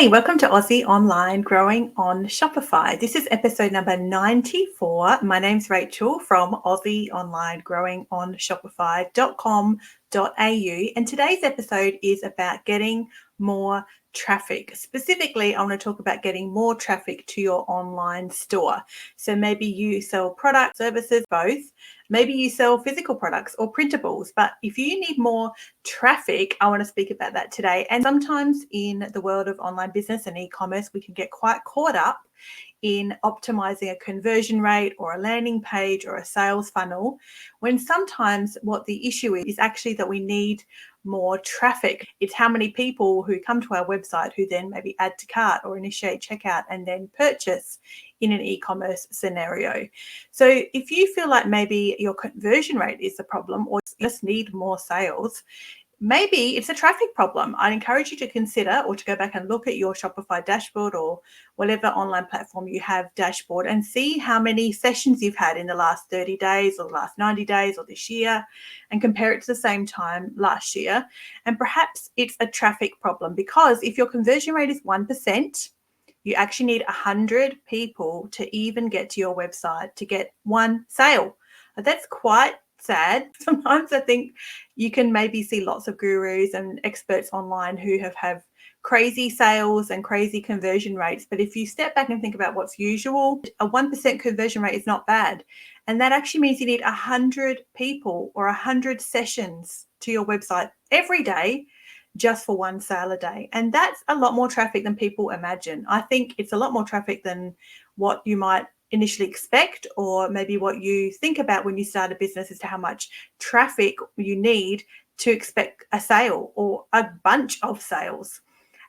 Hey, welcome to Aussie Online Growing on Shopify. This is episode number 94. My name's Rachel from Aussie Online Growing on Shopify.com.au. And today's episode is about getting more traffic. Specifically, I want to talk about getting more traffic to your online store. So maybe you sell products, services, both. Maybe you sell physical products or printables, but if you need more traffic, I want to speak about that today. And sometimes in the world of online business and e-commerce, we can get quite caught up in optimizing a conversion rate or a landing page or a sales funnel, when sometimes what the issue is actually that we need more traffic. It's how many people who come to our website who then maybe add to cart or initiate checkout and then purchase in an e-commerce scenario. So if you feel like maybe your conversion rate is the problem or you just need more sales, maybe it's a traffic problem. I'd encourage you to consider or to go back and look at your Shopify dashboard or whatever online platform you have dashboard and see how many sessions you've had in the last 30 days or the last 90 days or this year and compare it to the same time last year. And perhaps it's a traffic problem, because if your conversion rate is 1%, you actually need 100 people to even get to your website to get one sale. That's quite sad. Sometimes I think you can maybe see lots of gurus and experts online who have crazy sales and crazy conversion rates. But if you step back and think about what's usual, a 1% conversion rate is not bad. And that actually means you need 100 people or 100 sessions to your website every day just for one sale a day. And that's a lot more traffic than people imagine. I think it's a lot more traffic than what you might initially expect, or maybe what you think about when you start a business as to how much traffic you need to expect a sale or a bunch of sales.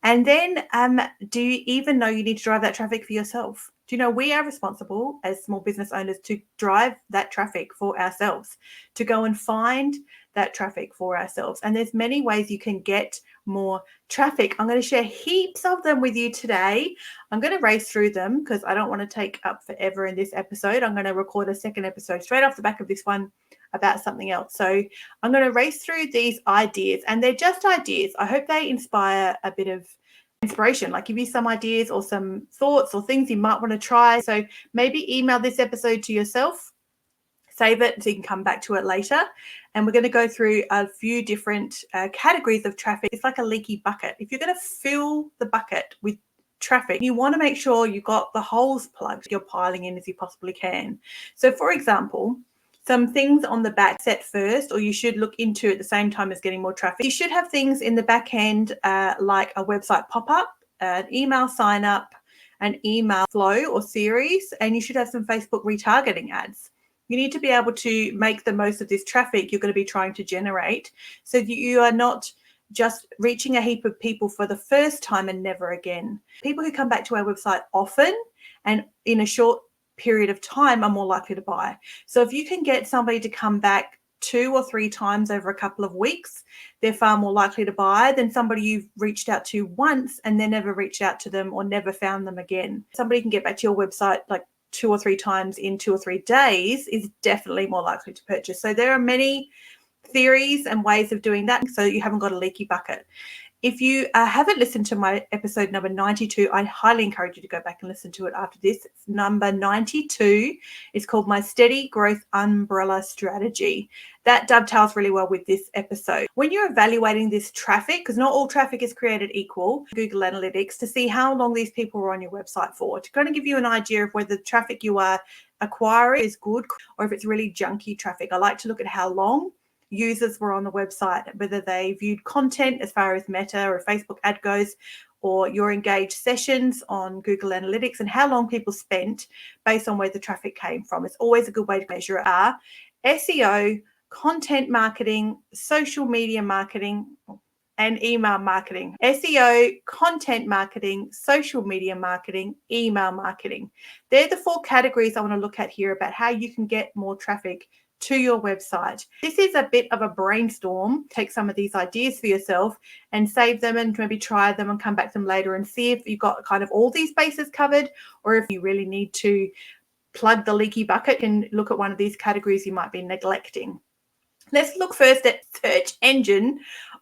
And then do you even know you need to drive that traffic for yourself? Do you know we are responsible as small business owners to drive that traffic for ourselves, to go and find that traffic for ourselves? And there's many ways you can get more traffic. I'm going to share heaps of them with you today. I'm going to race through them because I don't want to take up forever in this episode. I'm going to record a second episode straight off the back of this one about something else. So I'm going to race through these ideas, and they're just ideas. I hope they inspire a bit of inspiration, like give you some ideas or some thoughts or things you might want to try. So maybe email this episode to yourself, save it so you can come back to it later. And we're going to go through a few different categories of traffic. It's like a leaky bucket. If you're going to fill the bucket with traffic, you want to make sure you've got the holes plugged, you're piling in as you possibly can. So for example, some things on the back set first, or you should look into at the same time as getting more traffic. You should have things in the back end like a website pop-up, an email sign up, an email flow or series, and you should have some Facebook retargeting ads. You need to be able to make the most of this traffic you're going to be trying to generate, so that you are not just reaching a heap of people for the first time and never again. People who come back to our website often and in a short period of time are more likely to buy. So if you can get somebody to come back 2 or 3 times over a couple of weeks, they're far more likely to buy than somebody you've reached out to once and then never reached out to them or never found them again. Somebody can get back to your website like 2 or 3 times in 2 or 3 days is definitely more likely to purchase. So there are many theories and ways of doing that, so you haven't got a leaky bucket. If you haven't listened to my episode number 92, I highly encourage you to go back and listen to it after this. It's number 92. It's called My Steady Growth Umbrella Strategy. That dovetails really well with this episode. When you're evaluating this traffic, because not all traffic is created equal, Google Analytics, to see how long these people were on your website for, to kind of give you an idea of whether the traffic you are acquiring is good or if it's really junky traffic. I like to look at how long users were on the website, whether they viewed content as far as Meta or Facebook ad goes, or your engaged sessions on Google Analytics, and how long people spent based on where the traffic came from. It's always a good way to measure it. SEO, content marketing, social media marketing, and email marketing. SEO, content marketing, social media marketing, email marketing. They're the 4 categories I want to look at here about how you can get more traffic to your website. This is a bit of a brainstorm. Take some of these ideas for yourself and save them and maybe try them and come back to them later and see if you've got kind of all these bases covered, or if you really need to plug the leaky bucket and look at one of these categories you might be neglecting. Let's look first at search engine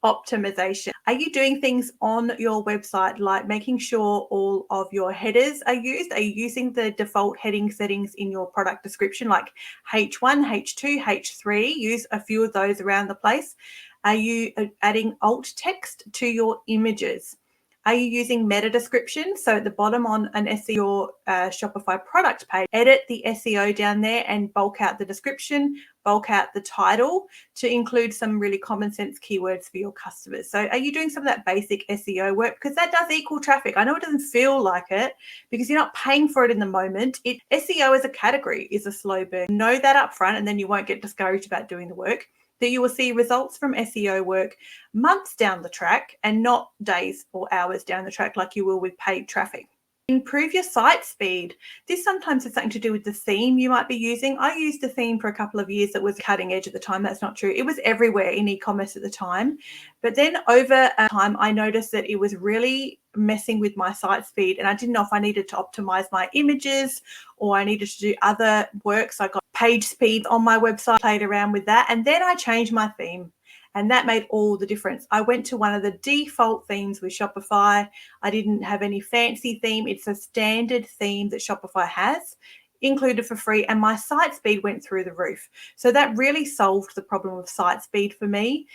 optimization. Are you doing things on your website like making sure all of your headers are used? Are you using the default heading settings in your product description like H1, H2, H3? Use a few of those around the place. Are you adding alt text to your images? Are you using meta description? So at the bottom on an SEO Shopify product page, edit the SEO down there and bulk out the description, bulk out the title to include some really common sense keywords for your customers. So are you doing some of that basic SEO work? Because that does equal traffic. I know it doesn't feel like it because you're not paying for it in the moment. SEO as a category is a slow burn. Know that up front and then you won't get discouraged about doing the work. That you will see results from SEO work months down the track and not days or hours down the track like you will with paid traffic. Improve your site speed. This sometimes has something to do with the theme you might be using. I used a theme for a couple of years that was cutting edge at the time. That's not true. It was everywhere in e-commerce at the time. But then over time, I noticed that it was really messing with my site speed and I didn't know if I needed to optimize my images or I needed to do other work. So I got page speed on my website, played around with that. And then I changed my theme. And that made all the difference. I went to one of the default themes with Shopify. I didn't have any fancy theme. It's a standard theme that Shopify has included for free. And my site speed went through the roof. So that really solved the problem of site speed for me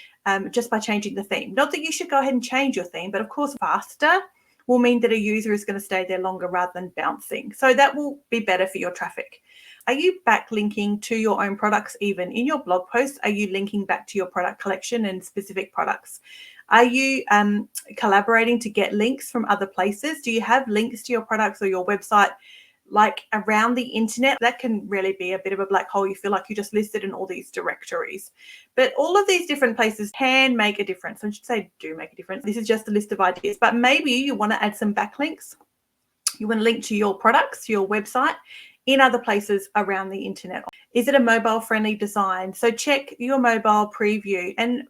just by changing the theme. Not that you should go ahead and change your theme, but of course faster will mean that a user is going to stay there longer rather than bouncing. So that will be better for your traffic. Are you backlinking to your own products even? In your blog posts, are you linking back to your product collection and specific products? Are you collaborating to get links from other places? Do you have links to your products or your website like around the internet? That can really be a bit of a black hole. You feel like you just listed in all these directories. But all of these different places can make a difference. I should say do make a difference. This is just a list of ideas, but maybe you want to add some backlinks. You want to link to your products, your website, in other places around the internet. Is it a mobile friendly design? So check your mobile preview and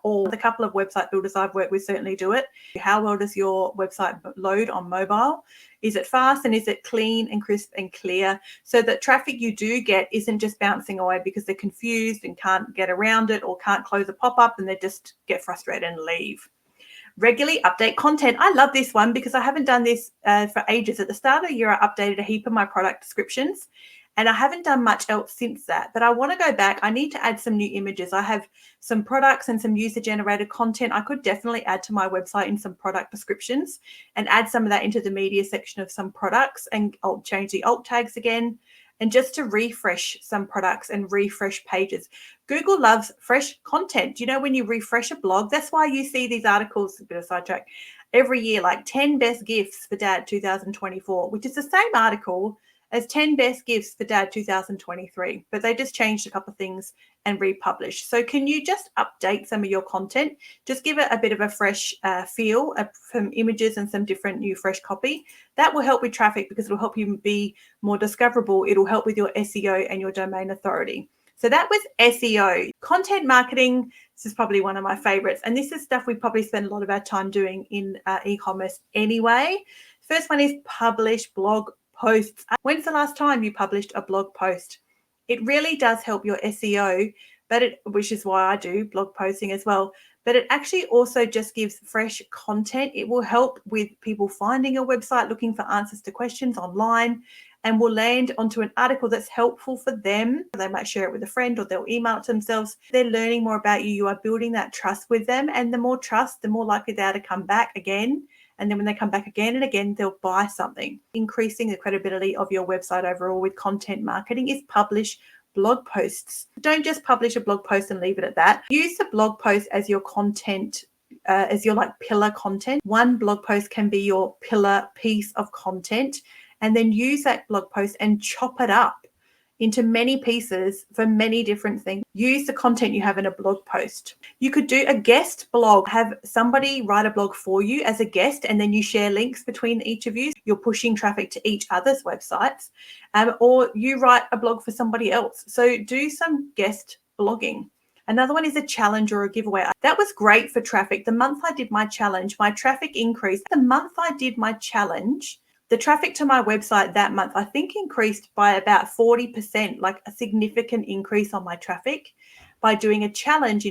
or the couple of website builders I've worked with certainly do it. How well does your website load on mobile? Is it fast and is it clean and crisp and clear so that traffic you do get isn't just bouncing away because they're confused and can't get around it or can't close a pop-up and they just get frustrated and leave. Regularly update content. I love this one because I haven't done this for ages. At the start of the year, I updated a heap of my product descriptions and I haven't done much else since that. But I want to go back. I need to add some new images. I have some products and some user-generated content. I could definitely add to my website in some product descriptions and add some of that into the media section of some products, and I'll change the alt tags again. And just to refresh some products and refresh pages. Google loves fresh content. You know, when you refresh a blog, that's why you see these articles, a bit of sidetrack, every year, like 10 best gifts for dad 2024, which is the same article as 10 best gifts for dad 2023, but they just changed a couple of things and republished. So can you just update some of your content? Just give it a bit of a fresh feel, some images and some different new fresh copy. That will help with traffic because it'll help you be more discoverable. It'll help with your SEO and your domain authority. So that was SEO. Content marketing, this is probably one of my favorites. And this is stuff we probably spend a lot of our time doing in e-commerce anyway. First one is publish blog posts. When's the last time you published a blog post? It really does help your SEO, which is why I do blog posting as well. But it actually also just gives fresh content. It will help with people finding your website, looking for answers to questions online, and will land onto an article that's helpful for them. They might share it with a friend or they'll email it to themselves. They're learning more about you. You are building that trust with them. And the more trust, the more likely they are to come back again. And then when they come back again and again, they'll buy something. Increasing the credibility of your website overall with content marketing is publish blog posts. Don't just publish a blog post and leave it at that. Use the blog post as your content, as your like pillar content. One blog post can be your pillar piece of content, and then use that blog post and chop it up into many pieces for many different things. Use the content you have in a blog post. You could do a guest blog, have somebody write a blog for you as a guest, and then you share links between each of you. You're pushing traffic to each other's websites, or you write a blog for somebody else. So do some guest blogging. Another one is a challenge or a giveaway. That was great for traffic. The month I did my challenge, my traffic increased. The month I did my challenge, the traffic to my website that month, I think, increased by about 40%, like a significant increase on my traffic. by doing a challenge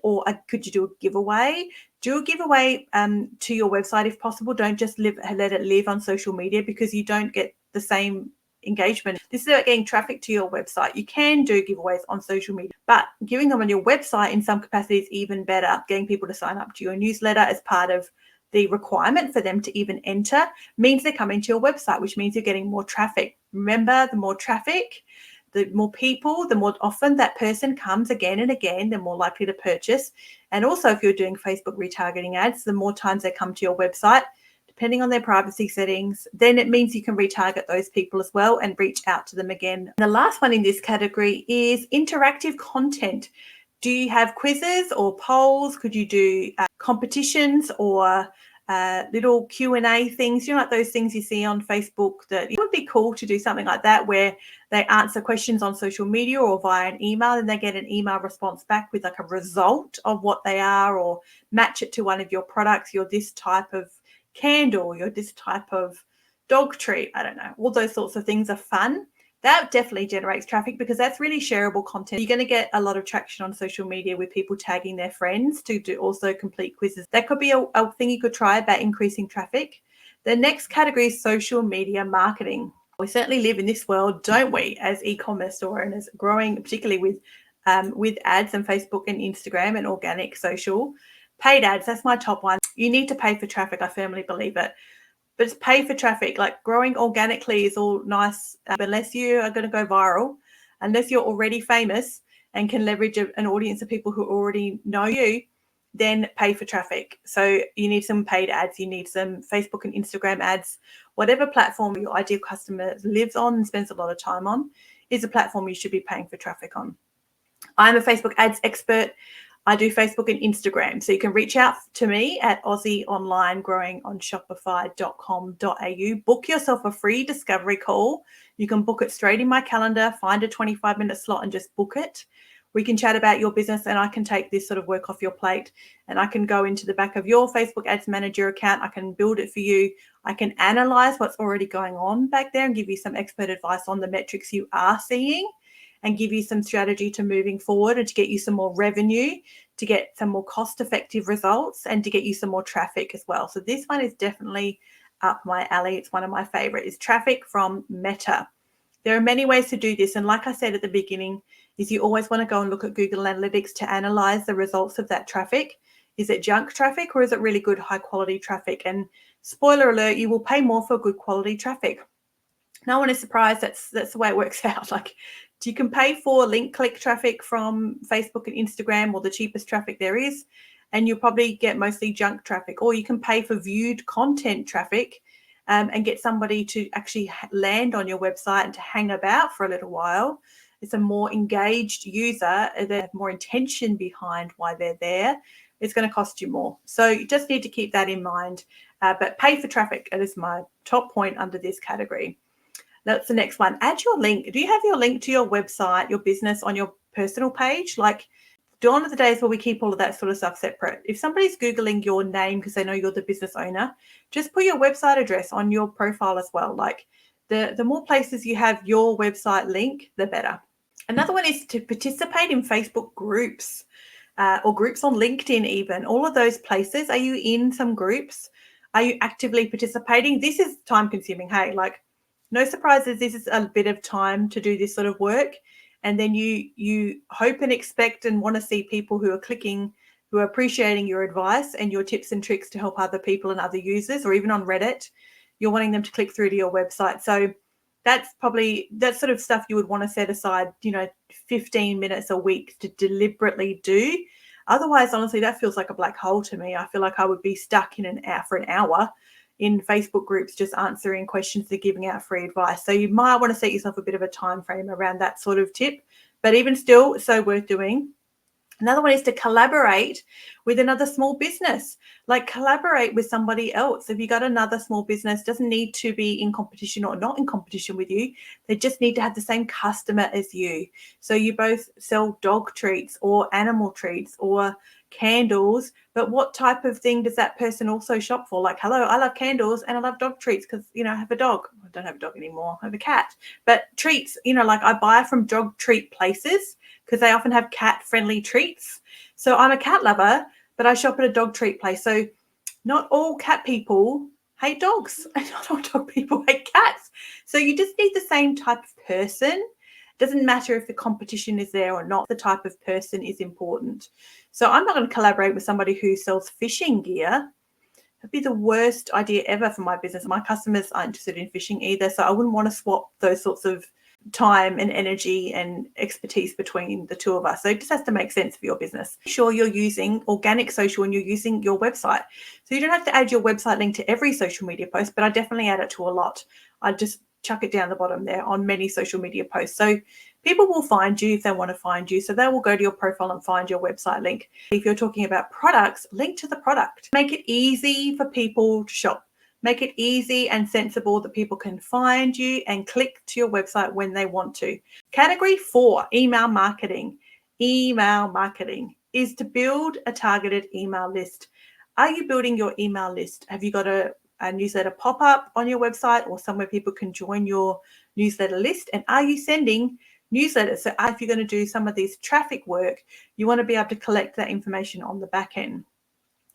or could you do a giveaway? Do a giveaway to your website if possible. Don't just let it live on social media, because you don't get the same engagement. This is about getting traffic to your website. You can do giveaways on social media, but giving them on your website in some capacity is even better. Getting people to sign up to your newsletter as part of the requirement for them to even enter means they're coming to your website, which means you're getting more traffic. Remember, the more traffic, the more people, the more often that person comes again and again, they're more likely to purchase. And also, if you're doing Facebook retargeting ads, the more times they come to your website, depending on their privacy settings, then it means you can retarget those people as well and reach out to them again. And the last one in this category is interactive content. Do you have quizzes or polls? Could you do competitions or little Q&A things? You know, like those things you see on Facebook, that it would be cool to do something like that, where they answer questions on social media or via an email, and they get an email response back with like a result of what they are, or match it to one of your products. You're this type of candle, you're this type of dog treat, I don't know. All those sorts of things are fun. That definitely generates traffic, because that's really shareable content. You're going to get a lot of traction on social media with people tagging their friends to do also complete quizzes. That could be a thing you could try about increasing traffic. The next category is social media marketing. We certainly live in this world, don't we, as e-commerce store owners, growing particularly with ads and Facebook and Instagram and organic social. Paid ads, that's my top one. You need to pay for traffic. I firmly believe it. But it's pay for traffic. Like, growing organically is all nice, unless you are going to go viral, unless you're already famous and can leverage an audience of people who already know you, then pay for traffic. So you need some paid ads. You need some Facebook and Instagram ads. Whatever platform your ideal customer lives on and spends a lot of time on is a platform you should be paying for traffic on. I'm a Facebook ads expert. I do Facebook and Instagram. So you can reach out to me at Aussie Online Growing on Shopify.com.au. Book yourself a free discovery call. You can book it straight in my calendar, find a 25-minute slot and just book it. We can chat about your business, and I can take this sort of work off your plate, and I can go into the back of your Facebook Ads Manager account. I can build it for you. I can analyze what's already going on back there and give you some expert advice on the metrics you are seeing, and give you some strategy to moving forward, and to get you some more revenue, to get some more cost-effective results, and to get you some more traffic as well. So this one is definitely up my alley. It's one of my favorite, is traffic from Meta. There are many ways to do this. And like I said at the beginning, is you always want to go and look at Google Analytics to analyze the results of that traffic. Is it junk traffic, or is it really good high quality traffic? And spoiler alert, you will pay more for good quality traffic. No one is surprised. That's the way it works out. Like, you can pay for link click traffic from Facebook and Instagram, or the cheapest traffic there is, and you'll probably get mostly junk traffic. Or you can pay for viewed content traffic and get somebody to actually land on your website and to hang about for a little while. It's a more engaged user. They have more intention behind why they're there. It's going to cost you more. So you just need to keep that in mind. But pay for traffic is my top point under this category. That's the next one. Add your link. Do you have your link to your website, your business, on your personal page? Like, dawn of the days where we keep all of that sort of stuff separate. If somebody's Googling your name because they know you're the business owner, just put your website address on your profile as well. Like, the more places you have your website link, the better. Another one is to participate in Facebook groups or groups on LinkedIn even. All of those places. Are you in some groups? Are you actively participating? This is time consuming. Hey, like, no surprises. This is a bit of time to do this sort of work. And then you hope and expect and want to see people who are clicking, who are appreciating your advice and your tips and tricks to help other people and other users, or even on Reddit, you're wanting them to click through to your website. So that's probably that sort of stuff you would want to set aside, 15 minutes a week to deliberately do. Otherwise, honestly, that feels like a black hole to me. I feel like I would be stuck in for an hour in Facebook groups just answering questions and giving out free advice. So you might want to set yourself a bit of a time frame around that sort of tip, but even still, so worth doing. Another one is to collaborate with another small business. Like, collaborate with somebody else. If you got another small business, doesn't need to be in competition or not in competition with you. They just need to have the same customer as you. So you both sell dog treats or animal treats or candles, but what type of thing does that person also shop for? Like, hello, I love candles and I love dog treats because, I have a dog. I don't have a dog anymore. I have a cat. But treats, like I buy from dog treat places because they often have cat-friendly treats. So I'm a cat lover, but I shop at a dog treat place. So not all cat people hate dogs and not all dog people hate cats. So you just need the same type of person. Doesn't matter if the competition is there or not, the type of person is important. So I'm not going to collaborate with somebody who sells fishing gear. That'd be the worst idea ever for my business. My customers aren't interested in fishing either. So I wouldn't want to swap those sorts of time and energy and expertise between the two of us. So it just has to make sense for your business. Make sure you're using organic social and you're using your website. So you don't have to add your website link to every social media post, but I definitely add it to a lot. I just chuck it down the bottom there on many social media posts. So people will find you if they want to find you. So they will go to your profile and find your website link. If you're talking about products, link to the product. Make it easy for people to shop. Make it easy and sensible that people can find you and click to your website when they want to. Category 4, email marketing. Email marketing is to build a targeted email list. Are you building your email list? Have you got a newsletter pop up on your website or somewhere people can join your newsletter list? And are you sending newsletters? So if you're going to do some of this traffic work, you want to be able to collect that information on the back end.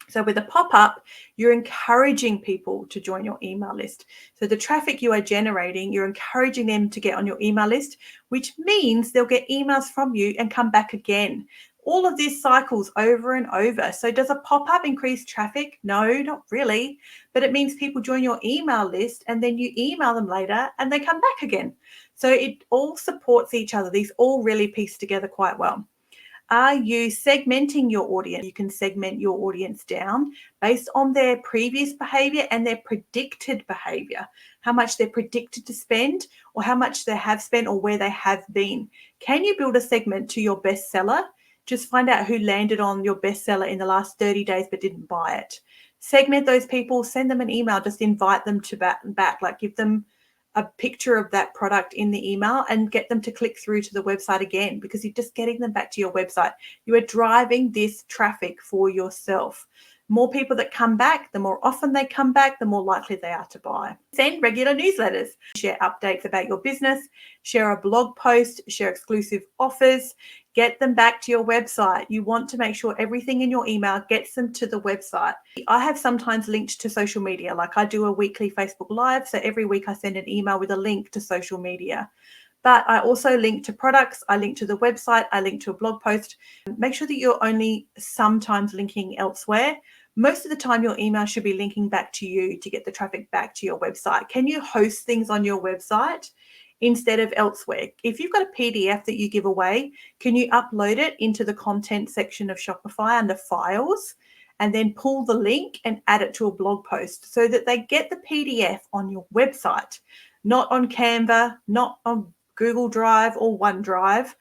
So with a pop-up, you're encouraging people to join your email list. So the traffic you are generating, you're encouraging them to get on your email list, which means they'll get emails from you and come back again. All of this cycles over and over. So does a pop-up increase traffic? No, not really. But it means people join your email list and then you email them later and they come back again. So it all supports each other. These all really piece together quite well. Are you segmenting your audience? You can segment your audience down based on their previous behavior and their predicted behavior, how much they're predicted to spend or how much they have spent or where they have been. Can you build a segment to your bestseller? Just find out who landed on your bestseller in the last 30 days but didn't buy it. Segment those people, send them an email, just invite them to back, like give them a picture of that product in the email and get them to click through to the website again, because you're just getting them back to your website. You are driving this traffic for yourself. More people that come back, the more often they come back, the more likely they are to buy. Send regular newsletters, share updates about your business, share a blog post, share exclusive offers, get them back to your website. You want to make sure everything in your email gets them to the website. I have sometimes linked to social media, like I do a weekly Facebook Live. So every week I send an email with a link to social media. But I also link to products, I link to the website, I link to a blog post. Make sure that you're only sometimes linking elsewhere. Most of the time your email should be linking back to you to get the traffic back to your website. Can you host things on your website instead of elsewhere? If you've got a PDF that you give away, can you upload it into the content section of Shopify under files and then pull the link and add it to a blog post so that they get the PDF on your website, not on Canva, not on Google Drive or OneDrive?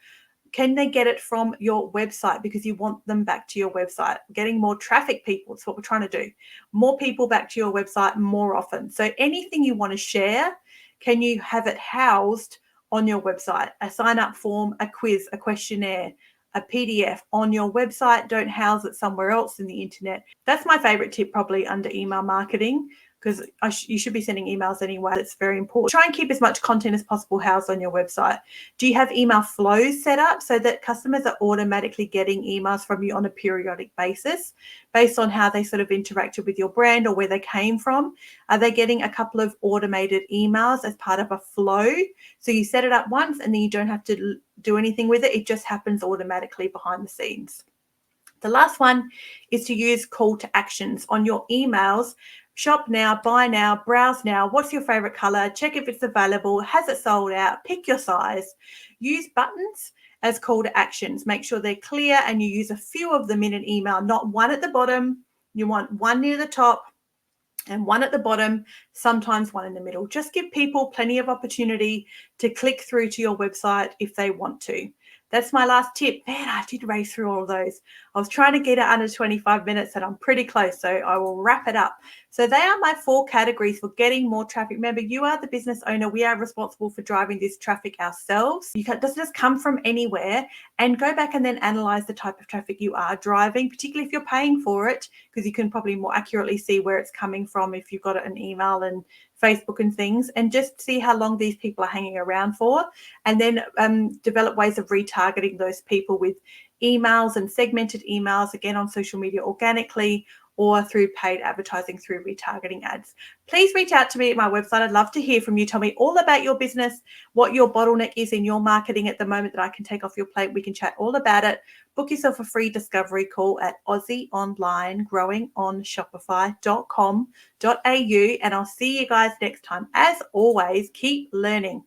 Can they get it from your website because you want them back to your website? Getting more traffic people, it's what we're trying to do. More people back to your website more often. So anything you want to share, can you have it housed on your website? A sign-up form, a quiz, a questionnaire, a PDF on your website. Don't house it somewhere else in the internet. That's my favorite tip, probably under email marketing, because you should be sending emails anyway. It's very important. Try and keep as much content as possible housed on your website. Do you have email flows set up so that customers are automatically getting emails from you on a periodic basis based on how they sort of interacted with your brand or where they came from? Are they getting a couple of automated emails as part of a flow? So you set it up once and then you don't have to do anything with it. It just happens automatically behind the scenes. The last one is to use call to actions on your emails. Shop now, buy now, browse now. What's your favorite color? Check if it's available. Has it sold out? Pick your size. Use buttons as call to actions. Make sure they're clear and you use a few of them in an email, not one at the bottom. You want one near the top and one at the bottom, sometimes one in the middle. Just give people plenty of opportunity to click through to your website if they want to. That's my last tip. Man, I did race through all of those. I was trying to get it under 25 minutes and I'm pretty close, so I will wrap it up. So they are my 4 categories for getting more traffic. Remember, you are the business owner. We are responsible for driving this traffic ourselves. It doesn't just come from anywhere. And go back and then analyze the type of traffic you are driving, particularly if you're paying for it, because you can probably more accurately see where it's coming from if you've got an email and Facebook and things, and just see how long these people are hanging around for, and then develop ways of retargeting those people with emails and segmented emails, again on social media organically, or through paid advertising through retargeting ads. Please reach out to me at my website. I'd love to hear from you. Tell me all about your business, what your bottleneck is in your marketing at the moment that I can take off your plate. We can chat all about it. Book yourself a free discovery call at AussieOnlineGrowingOnShopify.com.au, and I'll see you guys next time. As always, keep learning.